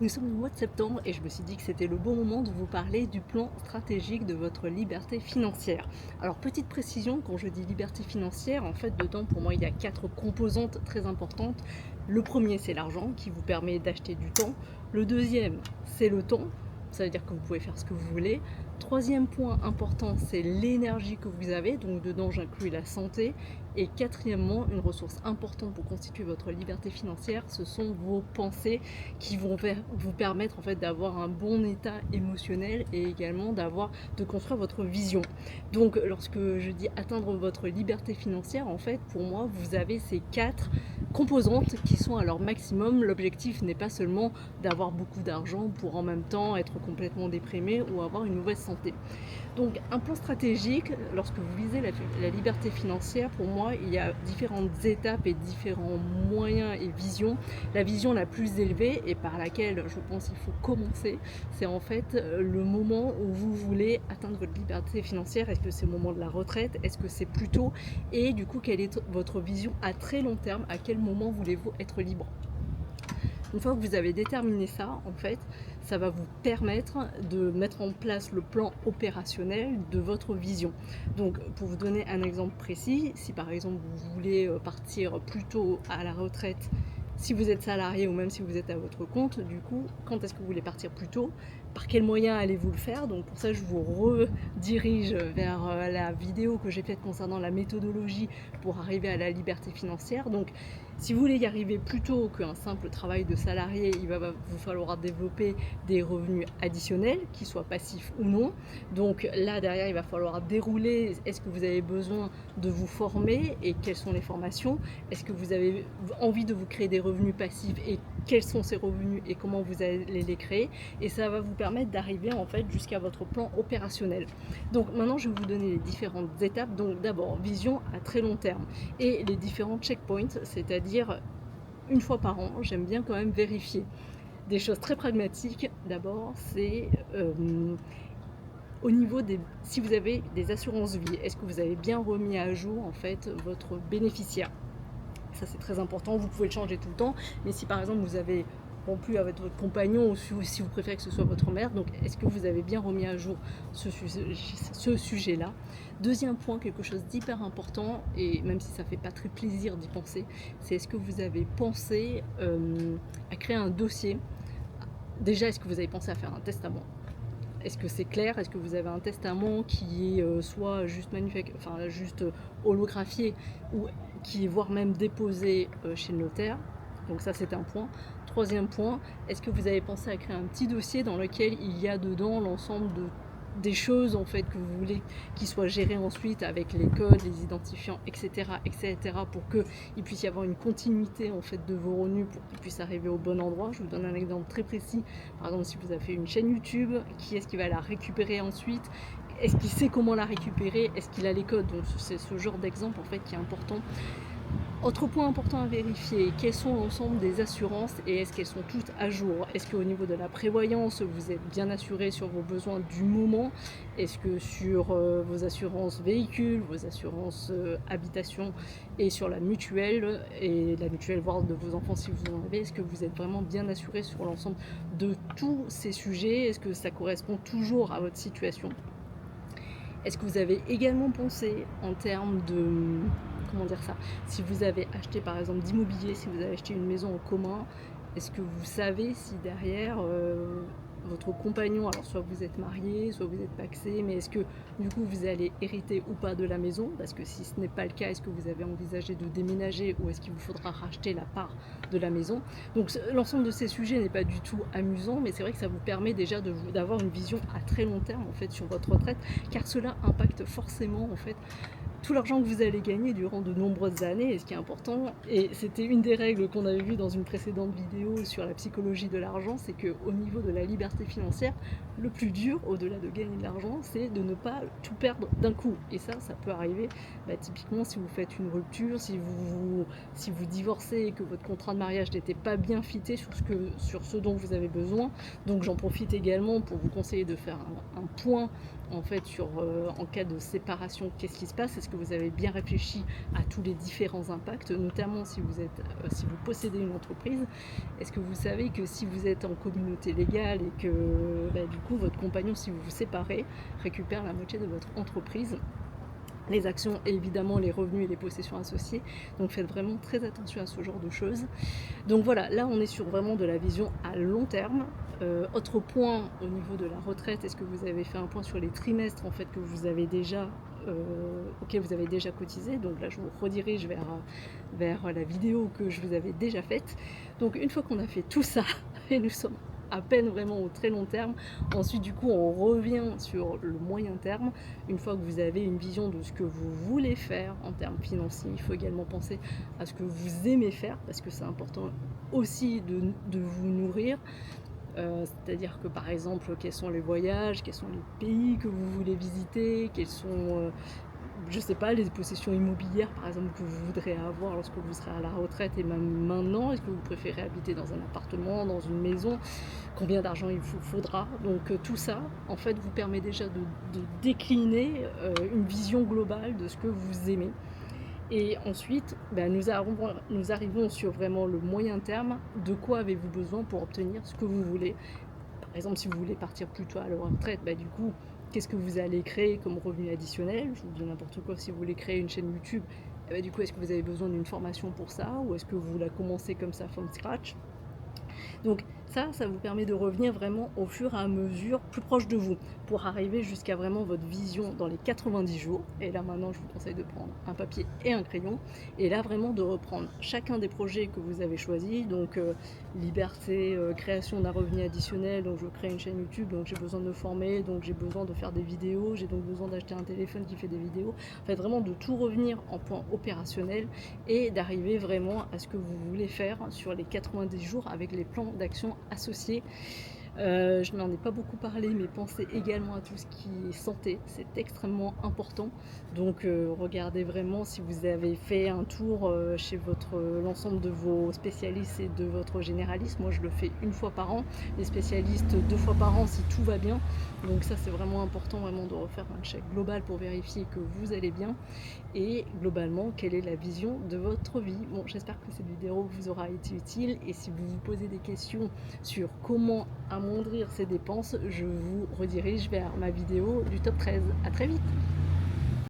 Nous sommes au mois de septembre et je me suis dit que c'était le bon moment de vous parler du plan stratégique de votre liberté financière. Alors petite précision, quand je dis liberté financière, en fait dedans pour moi il y a 4 composantes très importantes. Le premier c'est l'argent qui vous permet d'acheter du temps. Le deuxième c'est le temps, ça veut dire que vous pouvez faire ce que vous voulez. Troisième point important c'est l'énergie que vous avez, donc dedans j'inclus la santé. Et quatrièmement, une ressource importante pour constituer votre liberté financière, ce sont vos pensées qui vont vous permettre en fait d'avoir un bon état émotionnel et également de construire votre vision. Donc lorsque je dis atteindre votre liberté financière, en fait pour moi vous avez ces 4 composantes qui sont à leur maximum. L'objectif n'est pas seulement d'avoir beaucoup d'argent pour en même temps être complètement déprimé ou avoir une mauvaise santé. Donc un plan stratégique, lorsque vous visez la liberté financière, pour moi, il y a différentes étapes et différents moyens et visions. La vision la plus élevée et par laquelle je pense qu'il faut commencer, c'est en fait le moment où vous voulez atteindre votre liberté financière. Est-ce que c'est le moment de la retraite? Est-ce que c'est plus tôt? Et du coup, quelle est votre vision à très long terme? À quel moment voulez-vous être libre? Une fois que vous avez déterminé ça, en fait, ça va vous permettre de mettre en place le plan opérationnel de votre vision. Donc, pour vous donner un exemple précis, si par exemple vous voulez partir plus tôt à la retraite, si vous êtes salarié ou même si vous êtes à votre compte, du coup, quand est-ce que vous voulez partir plus tôt? Par quels moyens allez-vous le faire? Donc pour ça, je vous redirige vers la vidéo que j'ai faite concernant la méthodologie pour arriver à la liberté financière. Donc si vous voulez y arriver plus tôt qu'un simple travail de salarié, il va vous falloir développer des revenus additionnels, qu'ils soient passifs ou non. Donc là, derrière, il va falloir dérouler. Est-ce que vous avez besoin de vous former et quelles sont les formations? Est-ce que vous avez envie de vous créer des revenus passifs et quels sont ces revenus et comment vous allez les créer? Et ça va vous permettre d'arriver en fait jusqu'à votre plan opérationnel. Donc maintenant, je vais vous donner les différentes étapes. Donc d'abord, vision à très long terme et les différents checkpoints, c'est-à-dire une fois par an, j'aime bien quand même vérifier des choses très pragmatiques. D'abord, c'est au niveau des, si vous avez des assurances vie, est-ce que vous avez bien remis à jour en fait votre bénéficiaire? Ça c'est très important, vous pouvez le changer tout le temps, mais si par exemple vous avez rompu avec votre compagnon ou si vous préférez que ce soit votre mère, donc est-ce que vous avez bien remis à jour ce sujet-là? Deuxième point, quelque chose d'hyper important, et même si ça fait pas très plaisir d'y penser, c'est est-ce que vous avez pensé à créer un dossier? Déjà, est-ce que vous avez pensé à faire un testament? Est-ce que c'est clair? Est-ce que vous avez un testament qui est soit juste juste holographié ou qui est voire même déposé chez le notaire? Donc ça c'est un point. Troisième point, est-ce que vous avez pensé à créer un petit dossier dans lequel il y a dedans l'ensemble des choses en fait que vous voulez qui soient gérées ensuite avec les codes, les identifiants, etc., pour qu'il puisse y avoir une continuité en fait de vos revenus pour qu'ils puissent arriver au bon endroit. Je vous donne un exemple très précis. Par exemple, si vous avez fait une chaîne YouTube, qui est-ce qui va la récupérer ensuite? Est-ce qu'il sait comment la récupérer? Est-ce qu'il a les codes? Donc c'est ce genre d'exemple en fait qui est important. Autre point important à vérifier, quelles sont l'ensemble des assurances et est-ce qu'elles sont toutes à jour? Est-ce qu'au niveau de la prévoyance, vous êtes bien assuré sur vos besoins du moment? Est-ce que sur vos assurances véhicules, vos assurances habitation et sur la mutuelle voire de vos enfants si vous en avez, est-ce que vous êtes vraiment bien assuré sur l'ensemble de tous ces sujets? Est-ce que ça correspond toujours à votre situation? Est-ce que vous avez également pensé en termes de, comment dire ça, si vous avez acheté par exemple d'immobilier, si vous avez acheté une maison en commun, est-ce que vous savez si derrière votre compagnon, alors soit vous êtes marié, soit vous êtes pacsé, mais est-ce que du coup vous allez hériter ou pas de la maison? Parce que si ce n'est pas le cas, est-ce que vous avez envisagé de déménager ou est-ce qu'il vous faudra racheter la part de la maison? Donc l'ensemble de ces sujets n'est pas du tout amusant, mais c'est vrai que ça vous permet déjà d'avoir une vision à très long terme en fait sur votre retraite, car cela impacte forcément en fait tout l'argent que vous allez gagner durant de nombreuses années. Et ce qui est important, et c'était une des règles qu'on avait vues dans une précédente vidéo sur la psychologie de l'argent, c'est qu'au niveau de la liberté financière, le plus dur, au-delà de gagner de l'argent, c'est de ne pas tout perdre d'un coup. Et ça peut arriver typiquement si vous faites une rupture, si vous divorcez et que votre contrat de mariage n'était pas bien fité sur ce dont vous avez besoin. Donc j'en profite également pour vous conseiller de faire un point en fait sur en cas de séparation, qu'est-ce qui se passe? Est-ce que vous avez bien réfléchi à tous les différents impacts, notamment si si vous possédez une entreprise? Est-ce que vous savez que si vous êtes en communauté légale et que du coup votre compagnon, si vous vous séparez, récupère la moitié de votre entreprise, les actions et évidemment les revenus et les possessions associées. Donc faites vraiment très attention à ce genre de choses. Donc voilà, là on est sur vraiment de la vision à long terme. Autre point au niveau de la retraite, est-ce que vous avez fait un point sur les trimestres en fait que vous avez déjà auxquels vous avez déjà cotisé? Donc là je vous redirige vers la vidéo que je vous avais déjà faite. Donc une fois qu'on a fait tout ça, et nous sommes à peine vraiment au très long terme, ensuite du coup on revient sur le moyen terme. Une fois que vous avez une vision de ce que vous voulez faire en termes financiers, il faut également penser à ce que vous aimez faire, parce que c'est important aussi de vous nourrir. C'est-à-dire que par exemple, quels sont les voyages, quels sont les pays que vous voulez visiter, quels sont je sais pas, les possessions immobilières par exemple que vous voudrez avoir lorsque vous serez à la retraite et même maintenant. Est-ce que vous préférez habiter dans un appartement, dans une maison? Combien d'argent il vous faudra? Donc tout ça en fait vous permet déjà de décliner une vision globale de ce que vous aimez. Et ensuite, nous arrivons sur vraiment le moyen terme. De quoi avez-vous besoin pour obtenir ce que vous voulez? Par exemple, si vous voulez partir plus tôt à la retraite, du coup, qu'est-ce que vous allez créer comme revenu additionnel? Je vous dis n'importe quoi, si vous voulez créer une chaîne YouTube, du coup, est-ce que vous avez besoin d'une formation pour ça? Ou est-ce que vous la commencez comme ça, from scratch? Donc ça vous permet de revenir vraiment au fur et à mesure plus proche de vous pour arriver jusqu'à vraiment votre vision dans les 90 jours. Et là maintenant, je vous conseille de prendre un papier et un crayon et là vraiment de reprendre chacun des projets que vous avez choisis. Donc liberté, création d'un revenu additionnel, donc je crée une chaîne YouTube, donc j'ai besoin de me former, donc j'ai besoin de faire des vidéos, j'ai donc besoin d'acheter un téléphone qui fait des vidéos. En fait, vraiment de tout revenir en point opérationnel et d'arriver vraiment à ce que vous voulez faire sur les 90 jours avec les plans d'action associés. Je n'en ai pas beaucoup parlé, mais pensez également à tout ce qui est santé, c'est extrêmement important. Donc regardez vraiment si vous avez fait un tour chez l'ensemble de vos spécialistes et de votre généraliste. Moi je le fais une fois par an, les spécialistes 2 fois par an si tout va bien. Donc ça c'est vraiment important vraiment de refaire un check global pour vérifier que vous allez bien et globalement quelle est la vision de votre vie. Bon, j'espère que cette vidéo vous aura été utile et si vous vous posez des questions sur comment amoindrir ses dépenses, je vous redirige vers ma vidéo du top 13. À très vite.